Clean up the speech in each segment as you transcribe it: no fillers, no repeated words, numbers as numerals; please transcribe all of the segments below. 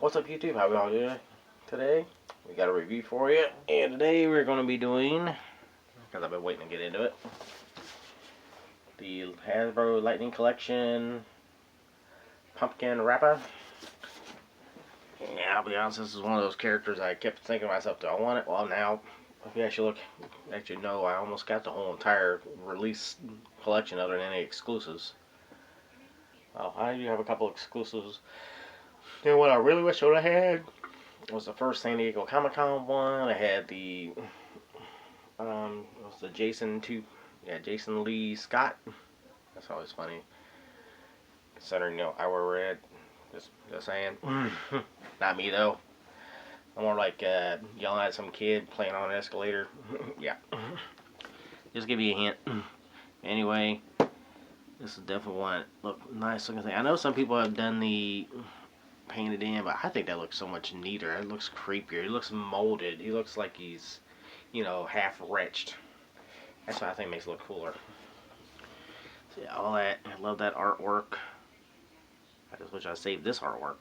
What's up, YouTube? How we all doing today? We got a review for you, and today we're going to be doing, because I've been waiting to get into it, the Hasbro Lightning Collection Pumpkin Wrapper. Yeah, I'll be honest, this is one of those characters I kept thinking to myself, do I want it? Well, now, if you actually look, no, I almost got the whole entire release collection other than any exclusives. Well, I do have a couple exclusives. And what I really wish I would have had was the first San Diego Comic-Con one. I had the was the Jason Lee Scott. That's always funny, considering I wear red. Just saying. Not me though. I'm more like yelling at some kid playing on an escalator. Yeah. Just give you a hint. Anyway, this is definitely one. Look, nice looking thing. I know some people have done the painted in, but I think that looks so much neater. It looks creepier. He looks molded. He looks like he's, half retched. That's what I think makes it look cooler. So yeah, all that. I love that artwork. I just wish I saved this artwork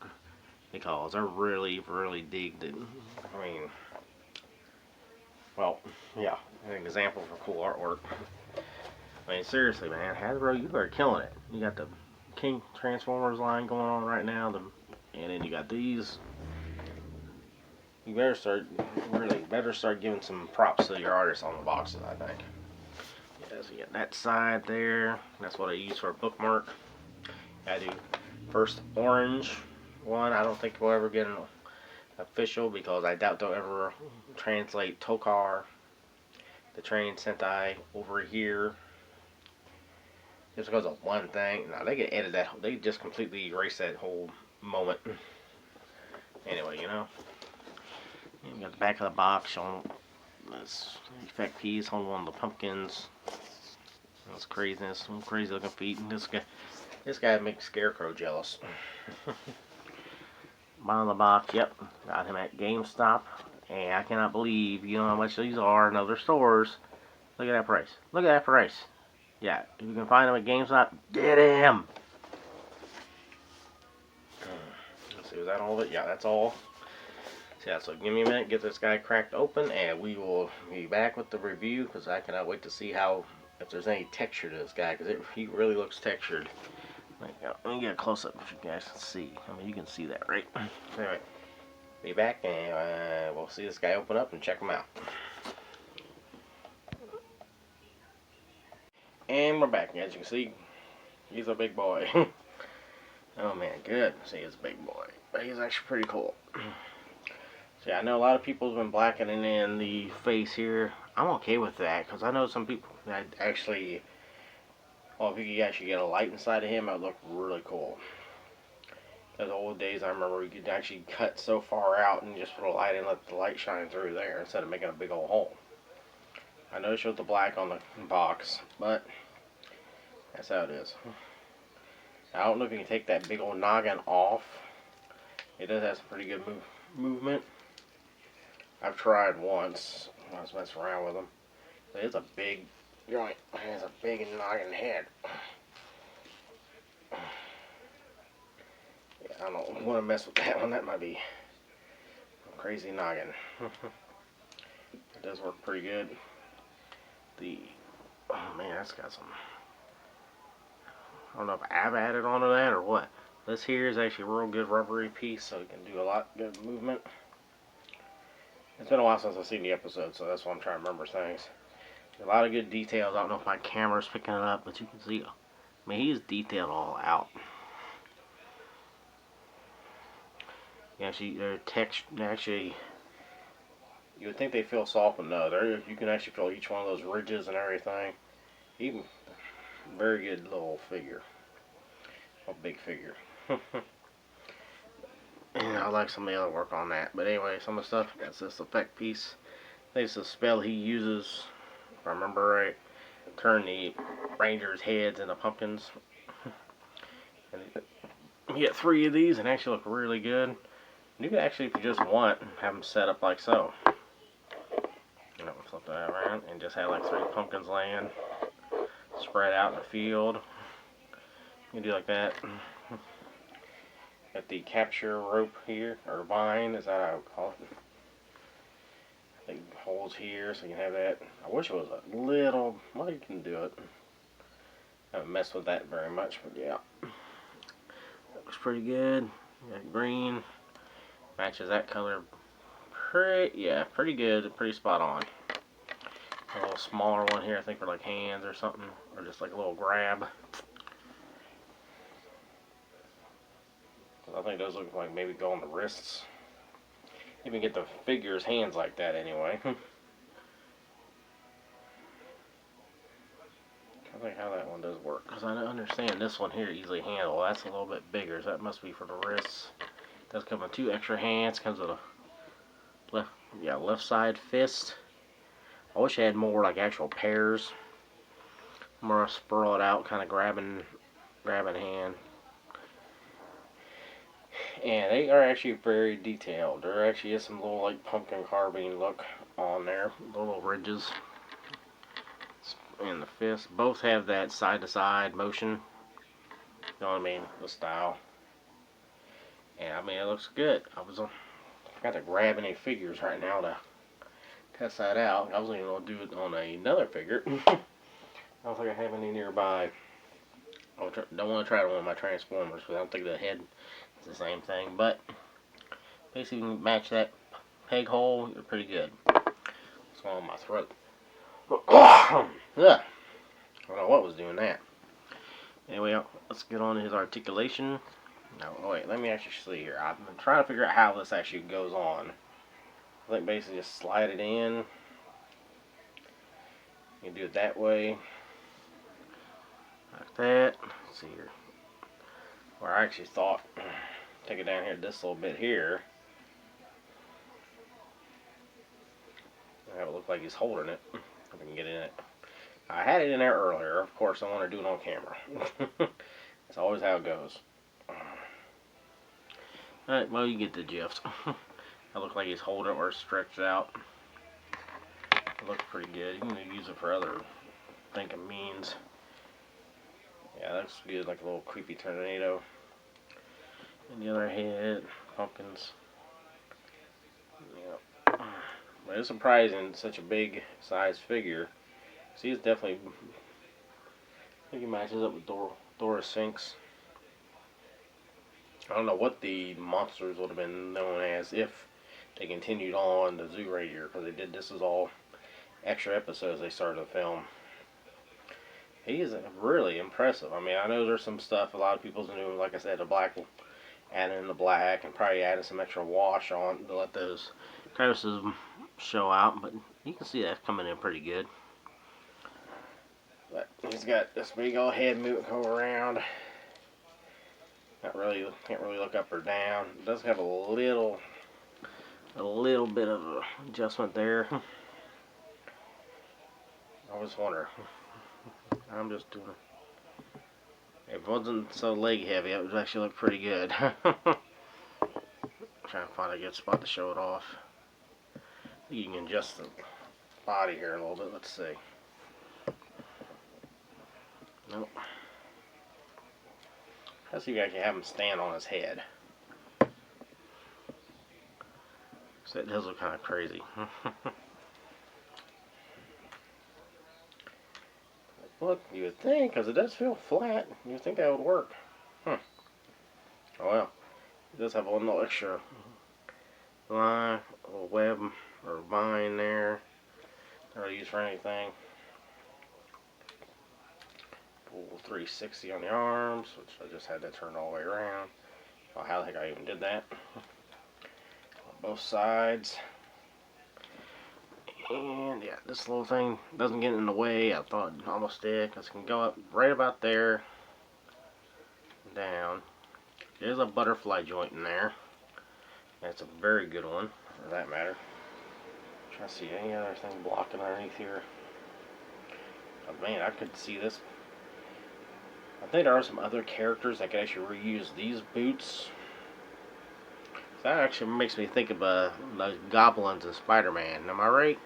because I really, really digged it. I mean, well, yeah, an example for cool artwork. I mean, seriously, man, Hasbro, you are killing it. You got the King Transformers line going on right now. And then you got these. You better start giving some props to your artists on the boxes, I think. Yeah, so you got that side there. That's what I use for a bookmark. I do first orange one. I don't think we'll ever get an official because I doubt they'll ever translate Tokar, the train Sentai, over here. Just because of one thing. Now they can edit that. They just completely erase that whole moment. Anyway, you got the back of the box showing this effect piece on one of the pumpkins. That's craziness. Some crazy looking feet. And this guy makes Scarecrow jealous. Bottom of the box, yep. Got him at GameStop. And I cannot believe, how much these are in other stores. Look at that price. Look at that price. Yeah, if you can find them at GameStop, get him. Let's see, was that all of it? Yeah, that's all. So yeah, so give me a minute, get this guy cracked open, and we will be back with the review, because I cannot wait to see if there's any texture to this guy, because he really looks textured. Let me get a close-up if you guys can see. I mean, you can see that, right? Anyway, be back, and we'll see this guy open up and check him out. And we're back, as you can see, he's a big boy. Oh man, good. See, he's a big boy. But he's actually pretty cool. So yeah, I know a lot of people have been blackening in the face here. I'm okay with that, because I know some people that actually, if you could actually get a light inside of him, it would look really cool. In the old days, I remember you could actually cut so far out and just put a light in and let the light shine through there instead of making a big old hole. I know it showed the black on the box, but that's how it is. I don't know if you can take that big old noggin off. It does have some pretty good movement. I've tried once when I was messing around with them. It's a big joint. It has a big noggin head. Yeah, I don't want to mess with that one. That might be a crazy noggin. It does work pretty good. Oh man, that's got some, I don't know if I've added onto that or what. This here is actually a real good rubbery piece, so it can do a lot of good movement. It's been a while since I've seen the episode, so that's why I'm trying to remember things. A lot of good details. I don't know if my camera's picking it up, but you can see, I mean, he's detailed all out. Yeah, actually, you would think they feel soft, but no, you can actually feel each one of those ridges and everything. Even very good little figure. A big figure. And I like some of the other work on that. But anyway, some of the stuff, that's this effect piece. I think it's a spell he uses, if I remember right, turn the Rangers' heads into pumpkins. And you get 3 of these and actually look really good. You can actually, if you just want, have them set up like so. Flip that around and just have like 3 pumpkins laying spread out in the field. You can do like that. Got the capture rope here, or vine, is that how I would call it? I think holes here, so you can have that. I wish it was a little, well, you can do it. I haven't messed with that very much, but yeah. Looks pretty good. Got green. Matches that color pretty good, pretty spot on. A little smaller one here, I think for like hands or something, or just like a little grab. I think those look like maybe go on the wrists. You can get the figure's hands like that anyway. I think how that one does work, because I understand this one here easily handle. That's a little bit bigger, so that must be for the wrists. It does come with 2 extra hands. Comes with a left side fist. I wish I had more like actual pairs, more sprawled out, kind of grabbing hand. And they are actually very detailed. There actually is some little like pumpkin carving look on there, little ridges. And the fists both have that side to side motion. You know what I mean? The style. And I mean, it looks good. I got to grab any figures right now to test that out. I was even going to do it on another figure. I don't think I have any nearby. I don't want to try it on one of my Transformers because I don't think the head is the same thing. But basically, you can match that peg hole, you're pretty good. It's going on my throat. Yeah. I don't know what was doing that. Anyway, let's get on to his articulation. Now, wait, let me actually see here. I've been trying to figure out how this actually goes on. I think basically just slide it in. You can do it that way. Like that. Let's see here. Where I actually thought, take it down here this little bit here. Have it look like he's holding it. If I can get in it. I had it in there earlier. Of course, I want to do it on camera. That's always how it goes. Alright, well, you get the gist. It looks like he's holding it or stretched out. It looks pretty good. You can use it for other thinking means. Yeah, that looks good, like a little creepy tornado. And the other head, pumpkins. Yep. But it's surprising, such a big size figure. See, it's definitely, I think he matches up with Dora Sinks. I don't know what the monsters would have been known as if they continued on the Zoo right here, because they did, this is all extra episodes they started to film. He is really impressive. I mean, I know there's some stuff a lot of people's new, like I said, the black, adding in the black and probably adding some extra wash on to let those crevices show out, but you can see that's coming in pretty good. But he's got this big old head moving around. Can't really look up or down. It does have a little bit of adjustment there. I was wondering. I'm just doing it. If it wasn't so leg heavy, it would actually look pretty good. Trying to find a good spot to show it off. You can adjust the body here a little bit. Let's see. Nope. Let's see if I can have him stand on his head. So that does look kind of crazy. Look, you would think, because it does feel flat, you would think that would work. Oh well. It does have a little extra line, a little web or vine there. Not really used for anything. Full 360 on the arms, which I just had that turned all the way around. Oh, how the heck I even did that. On both sides. And yeah, this little thing doesn't get in the way. I thought it almost did, because it can go up right about there. Down. There's a butterfly joint in there. That's a very good one, for that matter. Trying to see any other thing blocking underneath here. Oh man, I could see this. I think there are some other characters that could actually reuse these boots. So that actually makes me think of those goblins in Spider-Man. Am I right?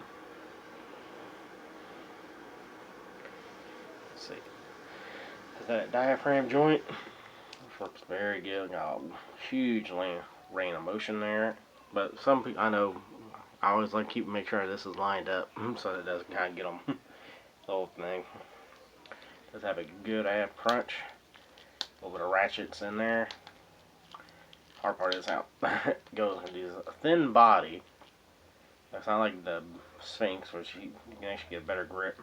Let's see. Is that a diaphragm joint? Looks very good. Got a huge rain of motion there. But some people, I know, I always like to make sure this is lined up so that it doesn't kind of get them the whole thing. Does have a good ab crunch. A little bit of ratchets in there. Hard part is how it goes into a thin body. That's not like the Sphinx, which you can actually get a better grip.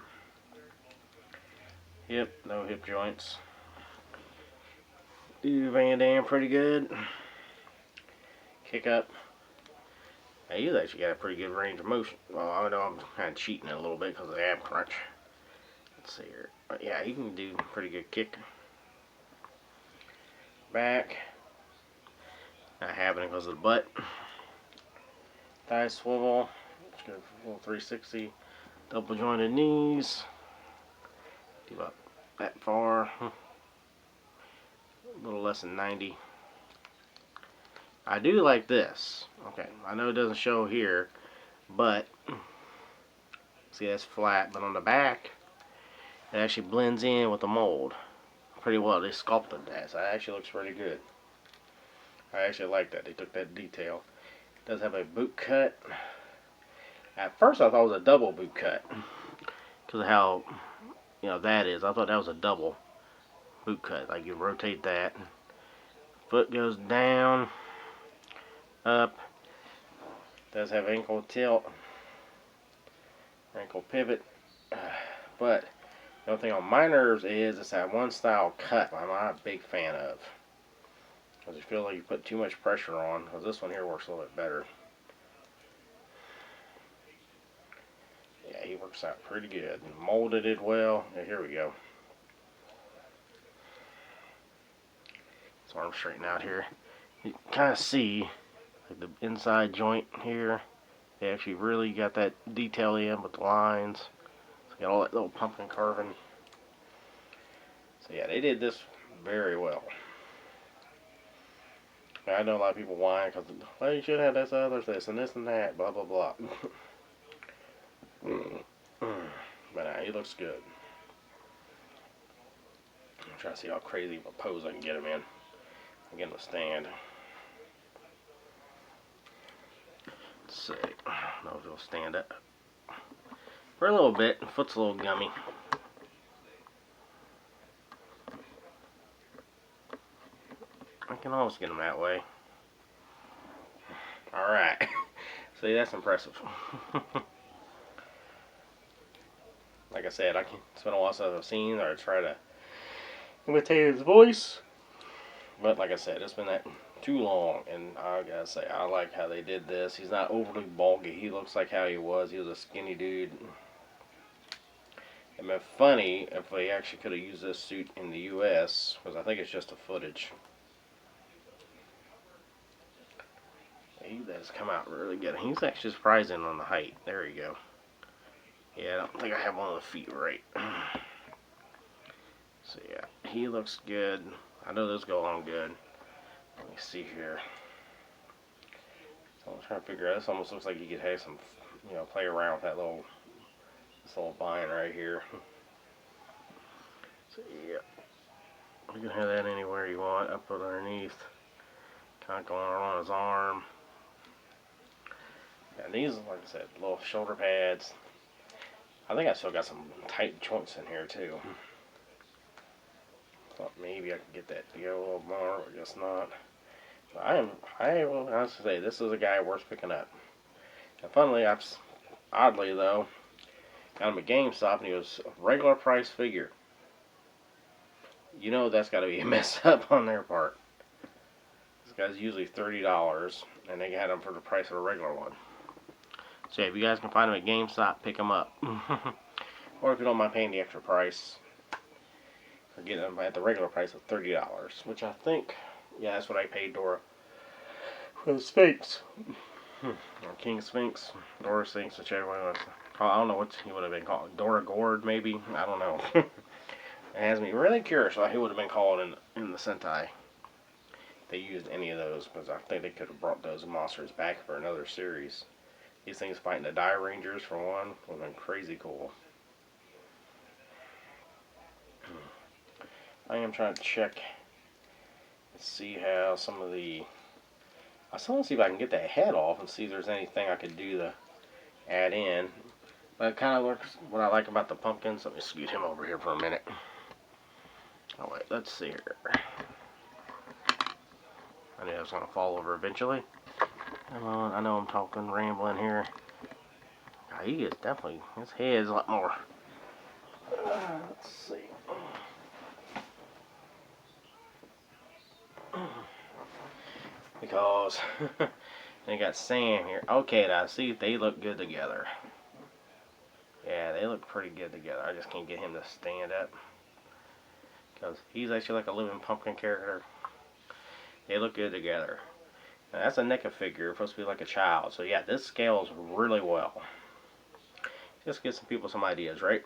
Hip, no hip joints. Do Van Dam pretty good. Kick up. Now, he's actually got a pretty good range of motion. Well, I know I'm kind of cheating a little bit because of the ab crunch. Let's see here. But yeah, he can do pretty good kick. Back. Not happening because of the butt. Thigh swivel. Let's go for a little 360. Double jointed knees. Do about that far. A little less than 90. I do like this. Okay, I know it doesn't show here, but see, that's flat. But on the back, it actually blends in with the mold pretty well. They sculpted that, so it actually looks pretty good. I actually like that. They took that detail. It does have a boot cut. At first, I thought it was a double boot cut because of how, you know, that is. I thought that was a double boot cut. Like you rotate that, foot goes down, up. Does have ankle tilt, ankle pivot, but the only thing on my nerves is it's that one style cut I'm not a big fan of. I just feel like you put too much pressure on, because this one here works a little bit better. Yeah, he works out pretty good. Molded it well. Yeah, here we go. So arm straighten out here. You can kind of see like the inside joint here. They actually really got that detail in with the lines. So got all that little pumpkin carving. So yeah, they did this very well. I know a lot of people whine because, well, you should have this other, this and this and that, blah blah blah. But he looks good. I'm trying to see how crazy of a pose I can get him in. I'm getting the stand. Let's see. I don't know if he'll stand up. For a little bit. Foot's a little gummy. I can always get him that way. Alright. See, that's impressive. Like I said, it's been a while since I've seen or try to imitate his voice. But like I said, it's been that too long, and I gotta say, I like how they did this. He's not overly bulky. He looks like how he was. He was a skinny dude. It'd been funny if they actually could have used this suit in the U.S., because I think it's just a footage. He does come out really good. He's actually surprising on the height. There you go. Yeah, I don't think I have one of the feet right. So yeah, he looks good. I know this go on good. Let me see here. So I'm trying to figure out. This almost looks like you could have some, you know, play around with that this little vine right here. So yeah, you can have that anywhere you want. Up underneath, kind of going on his arm. And these, like I said, little shoulder pads. I think I still got some tight joints in here too. Thought maybe I could get that to go a little more, but guess not. But I will honestly say this is a guy worth picking up. And funnily, oddly though, got him at GameStop and he was a regular price figure. You know that's got to be a mess up on their part. This guy's usually $30, and they had him for the price of a regular one. So if you guys can find them at GameStop, pick them up. Or if you don't mind paying the extra price, or getting them at the regular price of $30, which I think, yeah, that's what I paid Dora for the Sphinx. Or King Sphinx, Dora Sphinx, whichever one it was. I don't know what he would have been called. Dora Gourd, maybe? I don't know. It has me really curious what he would have been called in the Sentai. If they used any of those, because I think they could have brought those monsters back for another series. These things fighting the Die Rangers for one would have been crazy cool. I am trying to check Let's see how some of the... I still want to see if I can get that head off and see if there's anything I could do to add in. But it kind of looks... What I like about the pumpkins... Let me scoot him over here for a minute. Oh wait, let's see here. I knew I was going to fall over eventually. Come on, I know I'm talking, rambling here. God, he is definitely... His head's a lot more... let's see. Because they got Sam here. Okay, now see if they look good together. Yeah, they look pretty good together. I just can't get him to stand up. Because he's actually like a living pumpkin character. They look good together. Now, that's a NECA figure. It's supposed to be like a child. So yeah, this scales really well. Just give some people some ideas, right?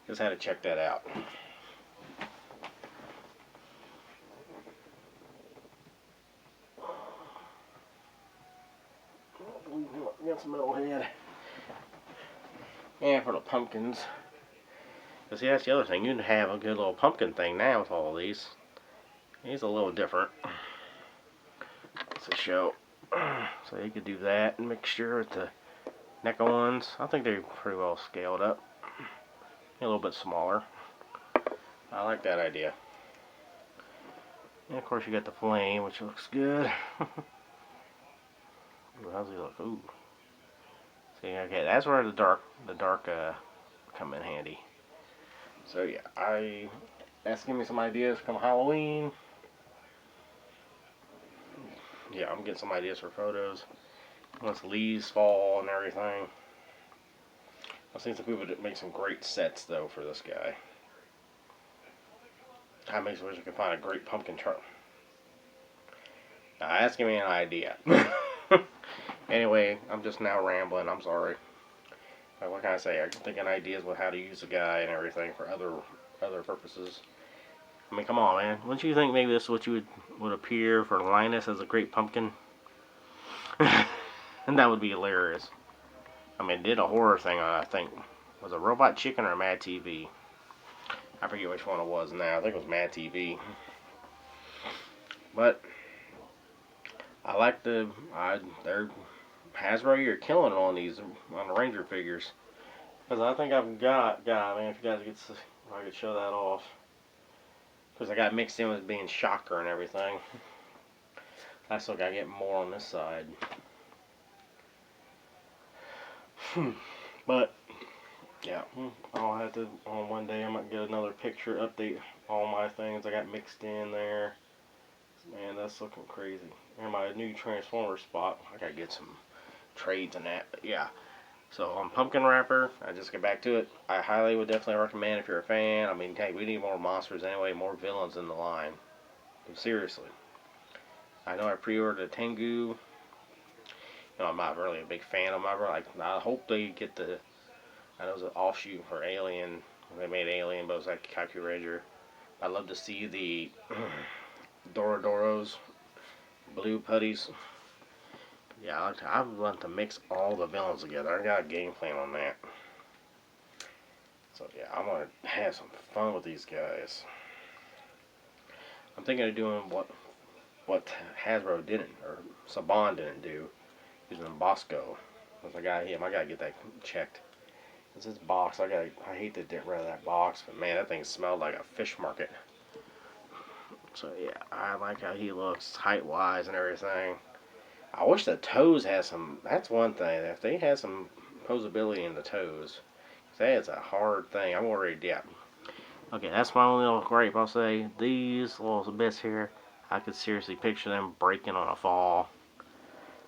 Just had to check that out. Got some metal head. And for the pumpkins. Because see, that's the other thing. You can have a good little pumpkin thing now with all of these. He's a little different. It's a show. So you could do that mixture with the NECA ones. I think they're pretty well scaled up. A little bit smaller. I like that idea. And of course you got the flame, which looks good. Ooh, how's he look? Ooh. See, okay, that's where the dark come in handy. So yeah, that's giving me some ideas come Halloween. Yeah, I'm getting some ideas for photos. Once leaves fall and everything. I've seen some people that make some great sets though for this guy. I wish I could find a great pumpkin truck. Now that's giving me an idea. Anyway, I'm just now rambling. I'm sorry. What can I say? I'm thinking ideas with how to use the guy and everything for other purposes. I mean, come on, man. Wouldn't you think maybe this is what you would appear for Linus as a great pumpkin? And that would be hilarious. I mean, did a horror thing on, I think, was it Robot Chicken or Mad TV? I forget which one it was now. I think it was Mad TV. But I like they're Hasbro, you're killing it on these on the Ranger figures. Because I think I've got man, if you guys get, if I could show that off. Because I got mixed in with being Shocker and everything. I still gotta get more on this side. But yeah, I'll have to on one day I might get another picture, update all my things I got mixed in there. Man, that's looking crazy. And my new Transformer spot, I gotta get some trades and that. But yeah, so on Pumpkin Wrapper, I just get back to it. I highly would definitely recommend if you're a fan. I mean, hey, we need more monsters anyway, more villains in the line. But seriously, I know I pre-ordered a Tengu. You know, I'm not really a big fan of them. I hope they get the. I know it was an offshoot for Alien. They made Alien, but it was like Calculator. I'd love to see the Dorodoros, blue putties. Yeah, I want to mix all the villains together. I got a game plan on that. So yeah, I'm gonna have some fun with these guys. I'm thinking of doing what Hasbro didn't, or Saban didn't do, using Bosco. Once I got him, I gotta get that checked. It's this box. I hate to get rid of that box, but man, that thing smelled like a fish market. So yeah, I like how he looks height-wise and everything. I wish the toes had some. That's one thing. If they had some posability in the toes, that's a hard thing. I'm worried. Yeah. Okay, that's my only little gripe. I'll say these little bits here, I could seriously picture them breaking on a fall.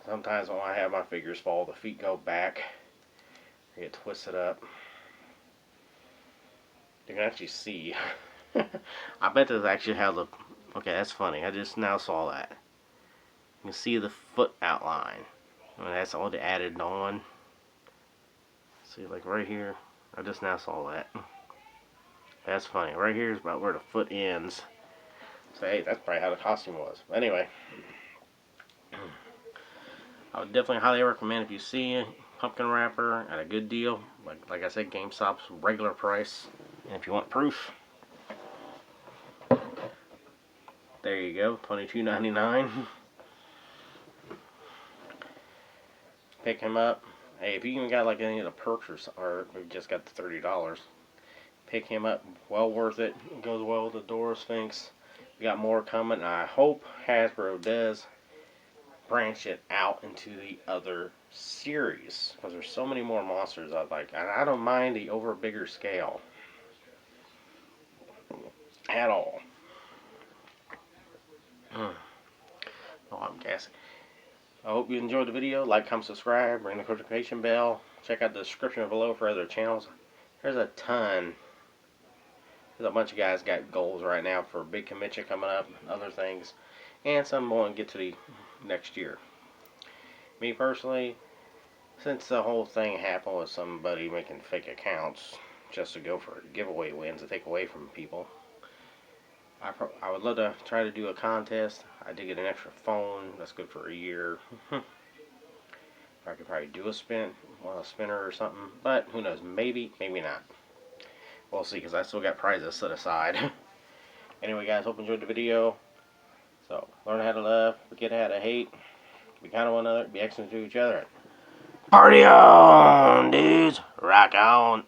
Sometimes when I have my figures fall, the feet go back. They get twisted up. You can actually see. I bet this actually has a. Okay, that's funny. I just now saw that. You can see the foot outline. And that's all added on. See, like right here. I just now saw that. That's funny. Right here is about where the foot ends. So, hey, that's probably how the costume was. But anyway. I would definitely highly recommend if you see a pumpkin wrapper at a good deal. Like I said, GameStop's regular price. And if you want proof, There you go, $22.99. Pick him up. Hey, if you even got like any of the perks or we just got the $30, pick him up. Well worth it. It goes well with the Dora Sphinx. We got more coming. I hope Hasbro does branch it out into the other series, because there's so many more monsters I like, and I don't mind the over bigger scale at all. Oh, I'm gassy. I hope you enjoyed the video. Like, comment, subscribe, ring the notification bell. Check out the description below for other channels. There's a ton. There's a bunch of guys got goals right now for a big convention coming up, other things, and some want to get to the next year. Me personally, since the whole thing happened with somebody making fake accounts just to go for giveaway wins to take away from people, I would love to try to do a contest. I did get an extra phone. That's good for a year. I could probably do a spinner or something, but who knows? Maybe, maybe not. We'll see, because I still got prizes set aside. Anyway, guys, hope you enjoyed the video. So, learn how to love, forget how to hate, be kind to one another, be excellent to each other. Party on, dudes! Rock on!